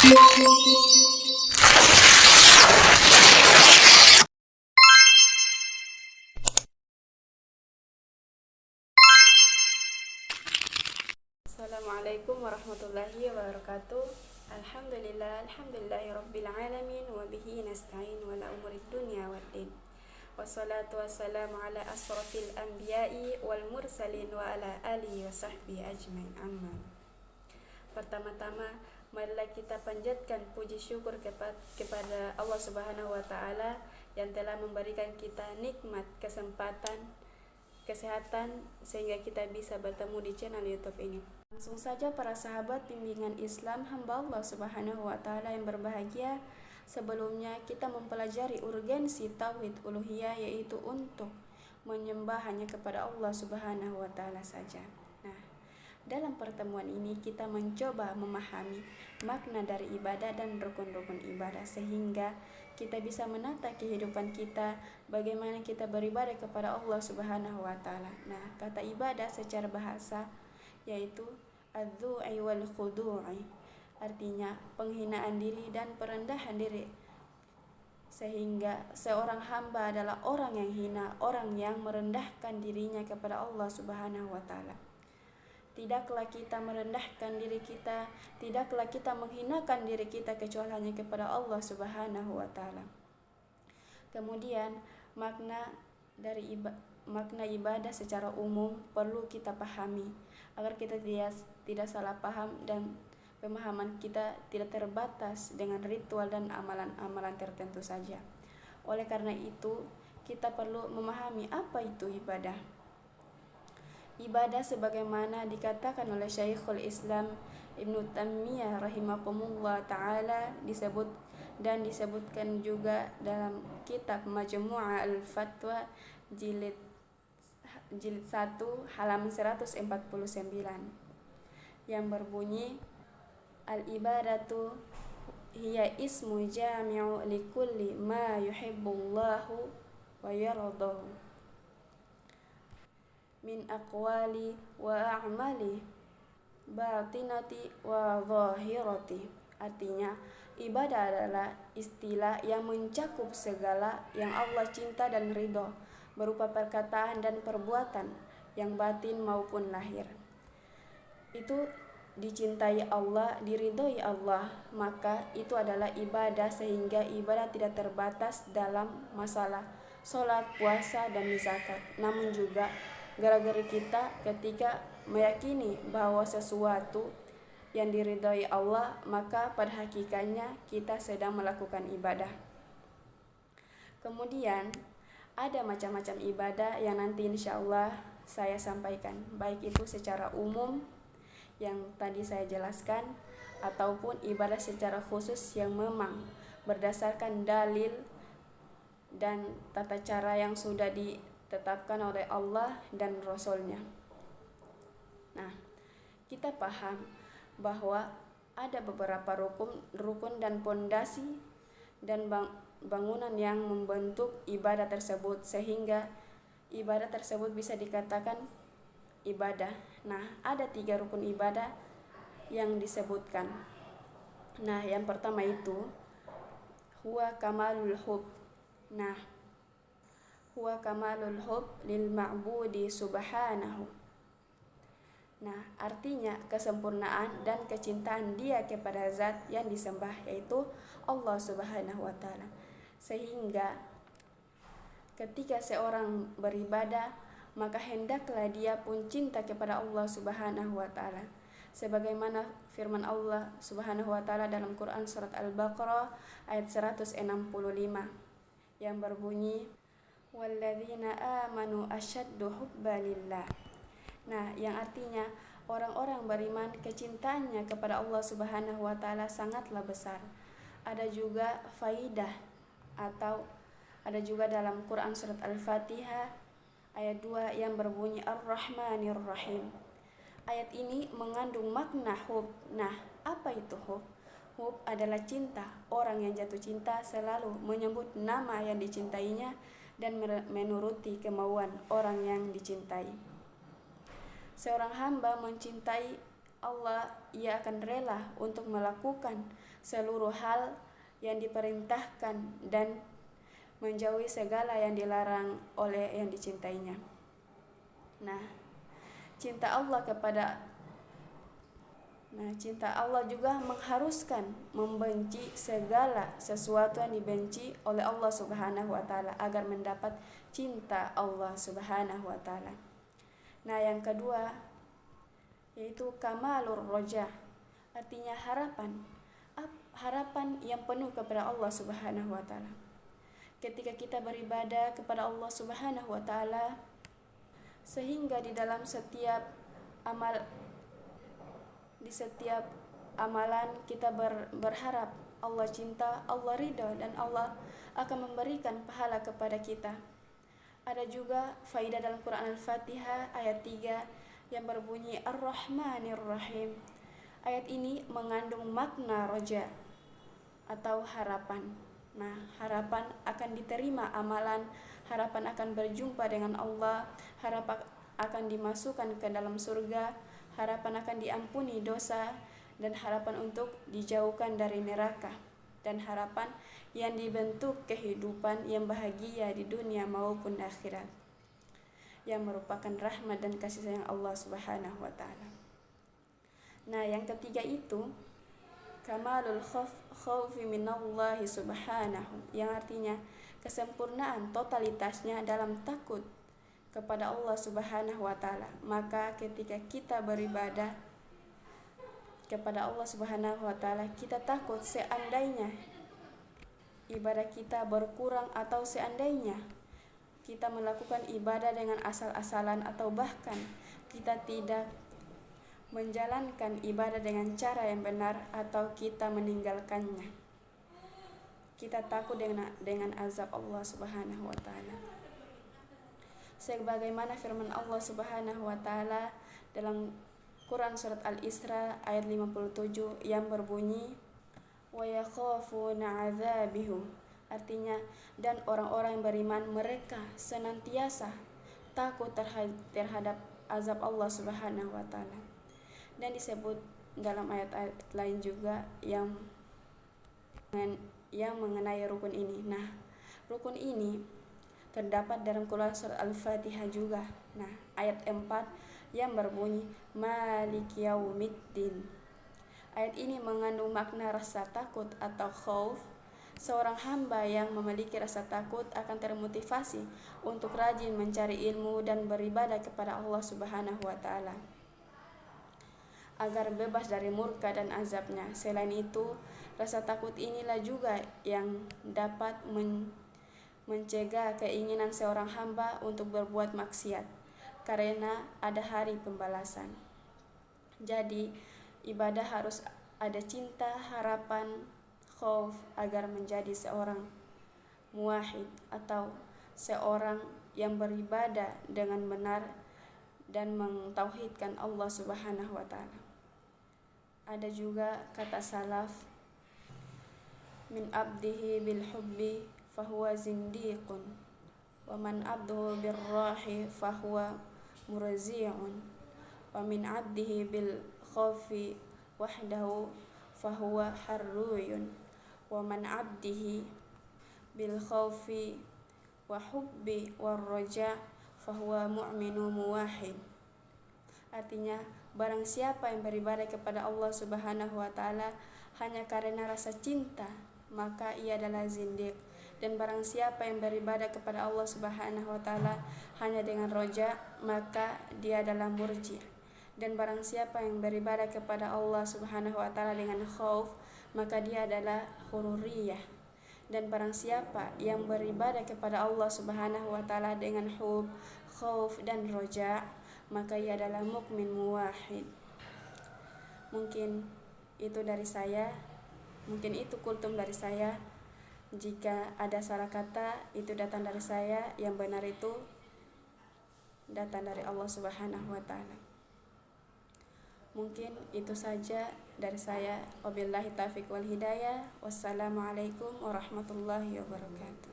Assalamualaikum warahmatullahi wabarakatuh. Alhamdulillahi rabbil alamin wa bihi nasta'in wa la umurid dunya waddin. Wassalatu wassalamu ala asrafil anbiya'i wal mursalin wa ala alihi wa sahbihi ajmain. Amma. Pertama-tama marilah kita panjatkan puji syukur kepada Allah Subhanahu wa taala yang telah memberikan kita nikmat kesempatan kesehatan sehingga kita bisa bertemu di channel YouTube ini. Langsung saja para sahabat bimbingan Islam hamba Allah Subhanahu wa taala yang berbahagia, sebelumnya kita mempelajari urgensi tauhid uluhiyah, yaitu untuk menyembah hanya kepada Allah Subhanahu wa taala saja. Nah, dalam pertemuan ini kita mencoba memahami makna dari ibadah dan rukun-rukun ibadah sehingga kita bisa menata kehidupan kita, bagaimana kita beribadah kepada Allah Subhanahu wa taala. Nah, kata ibadah secara bahasa yaitu adzu'i wal khudu'i, artinya penghinaan diri dan perendahan diri. Sehingga seorang hamba adalah orang yang hina, orang yang merendahkan dirinya kepada Allah Subhanahu wa taala. Tidaklah kita merendahkan diri kita, tidaklah kita menghinakan diri kita kecuali hanya kepada Allah Subhanahu wa taala. Kemudian makna ibadah secara umum perlu kita pahami agar kita tidak salah paham dan pemahaman kita tidak terbatas dengan ritual dan amalan-amalan tertentu saja. Oleh karena itu, kita perlu memahami apa itu ibadah. Ibadah sebagaimana dikatakan oleh Syekhul Islam Ibnu Taimiyah rahimahumullah ta'ala disebutkan juga dalam kitab Majmu'ah al-Fatwa jilid 1 halaman 149 yang berbunyi, al-ibadatu hiya ismu jami'u likulli ma yuhibbullahu wa yardahu min aqwali wa a'mali batinati wa zahirati. Artinya, ibadah adalah istilah yang mencakup segala yang Allah cinta dan ridho, berupa perkataan dan perbuatan yang batin maupun lahir. Itu dicintai Allah, diridhoi Allah, maka itu adalah ibadah, sehingga ibadah tidak terbatas dalam masalah sholat, puasa, dan zakat. Namun juga gara-gara kita ketika meyakini bahwa sesuatu yang diridhoi Allah, maka pada hakikatnya kita sedang melakukan ibadah. Kemudian ada macam-macam ibadah yang nanti insya Allah saya sampaikan, baik itu secara umum yang tadi saya jelaskan ataupun ibadah secara khusus yang memang berdasarkan dalil dan tata cara yang sudah ditetapkan oleh Allah dan Rasul-Nya. Nah, kita paham bahwa ada beberapa rukun dan pondasi dan bangunan yang membentuk ibadah tersebut sehingga ibadah tersebut bisa dikatakan ibadah. Nah, ada 3 rukun ibadah yang disebutkan. Nah, yang pertama itu huwa kamalul hub. Nah, huwa kamalul hub lil ma'budi subhanahu. Nah, artinya kesempurnaan dan kecintaan dia kepada zat yang disembah, yaitu Allah Subhanahu wa taala. Sehingga ketika seorang beribadah, maka hendaklah dia pun cinta kepada Allah Subhanahu wa taala. Sebagaimana firman Allah Subhanahu wa taala dalam Quran surat Al-Baqarah ayat 165 yang berbunyi, walladzina amanu asyaddu hubban lillah. Nah, yang artinya orang-orang beriman kecintaannya kepada Allah Subhanahu wa taala sangatlah besar. Ada juga faidah atau ada juga dalam Quran surat Al-Fatihah ayat 2 yang berbunyi Ar-Rahmanir Rahim. Ayat ini mengandung makna hub. Nah, apa itu hub? Hub adalah cinta. Orang yang jatuh cinta selalu menyebut nama yang dicintainya dan menuruti kemauan orang yang dicintai. Seorang hamba mencintai Allah, ia akan rela untuk melakukan seluruh hal yang diperintahkan dan menjauhi segala yang dilarang oleh yang dicintainya. Nah, cinta Allah juga mengharuskan membenci segala sesuatu yang dibenci oleh Allah Subhanahu wa taala agar mendapat cinta Allah Subhanahu wa taala. Nah, yang kedua yaitu kamalur roja, artinya harapan yang penuh kepada Allah Subhanahu wa taala. Ketika kita beribadah kepada Allah Subhanahu wa taala, sehingga di dalam setiap amalan kita berharap Allah cinta, Allah ridha, dan Allah akan memberikan pahala kepada kita. Ada juga faidah dalam Quran Al-Fatihah ayat 3 yang berbunyi Ar-Rahmanir Rahim. Ayat ini mengandung makna roja atau harapan. Nah, harapan akan diterima amalan, harapan akan berjumpa dengan Allah, harapan akan dimasukkan ke dalam surga, harapan akan diampuni dosa, dan harapan untuk dijauhkan dari neraka, dan harapan yang dibentuk kehidupan yang bahagia di dunia maupun akhirat, yang merupakan rahmat dan kasih sayang Allah Subhanahu wa taala. Nah, yang ketiga itu kamalul khaufi minallahi subhanahu, yang artinya kesempurnaan totalitasnya dalam takut kepada Allah Subhanahu wa taala. Maka ketika kita beribadah kepada Allah Subhanahu wa taala, kita takut seandainya ibadah kita berkurang atau seandainya kita melakukan ibadah dengan asal-asalan atau bahkan kita tidak menjalankan ibadah dengan cara yang benar atau kita meninggalkannya. Kita takut dengan azab Allah Subhanahu wa taala. Sebagaimana firman Allah Subhanahu wa taala dalam Quran surat Al-Isra ayat 57 yang berbunyi wa yakhafuna 'adzabihu, artinya dan orang-orang yang beriman mereka senantiasa takut terhadap azab Allah Subhanahu wa taala. Dan disebut dalam ayat-ayat lain juga yang mengenai rukun ini. Nah, rukun ini terdapat dalam Quran surat Al-Fatihah juga. Nah, ayat 4 yang berbunyi Maliki Yaumiddin. Ayat ini mengandung makna rasa takut atau khauf. Seorang hamba yang memiliki rasa takut akan termotivasi untuk rajin mencari ilmu dan beribadah kepada Allah Subhanahu wa taala agar bebas dari murka dan azabnya. Selain itu, rasa takut inilah juga yang dapat mencegah keinginan seorang hamba untuk berbuat maksiat, karena ada hari pembalasan. Jadi, ibadah harus ada cinta, harapan, khauf agar menjadi seorang muwahhid atau seorang yang beribadah dengan benar dan mentauhidkan Allah Subhanahu wa taala. Ada juga kata salaf, min abdihi bil hubbi fahuwa zindiqun wa man abduhu birrahi fahuwa murzi'un wa min abdihi bil khawfi wahdahu fahuwa harruyun wa man abdihi bil khawfi wa hubbi war raja fahuwa mu'minu muwahhid. Artinya, barang siapa yang beribadah kepada Allah Subhanahu wa taala hanya karena rasa cinta, maka ia adalah zindiq. Dan barang siapa yang beribadah kepada Allah Subhanahu wa taala hanya dengan roja, maka dia adalah murji. Dan barang siapa yang beribadah kepada Allah Subhanahu wa taala dengan khauf, maka dia adalah hururiyah. Dan barang siapa yang beribadah kepada Allah Subhanahu wa taala dengan hub, khauf dan roja, maka ia adalah mukmin muwahhid. Mungkin itu dari saya, mungkin itu kultum dari saya. Jika ada salah kata, itu datang dari saya, yang benar itu datang dari Allah Subhanahu wa taala. Mungkin itu saja dari saya. Wabillahi taufiq wal hidayah. Wassalamualaikum warahmatullahi wabarakatuh.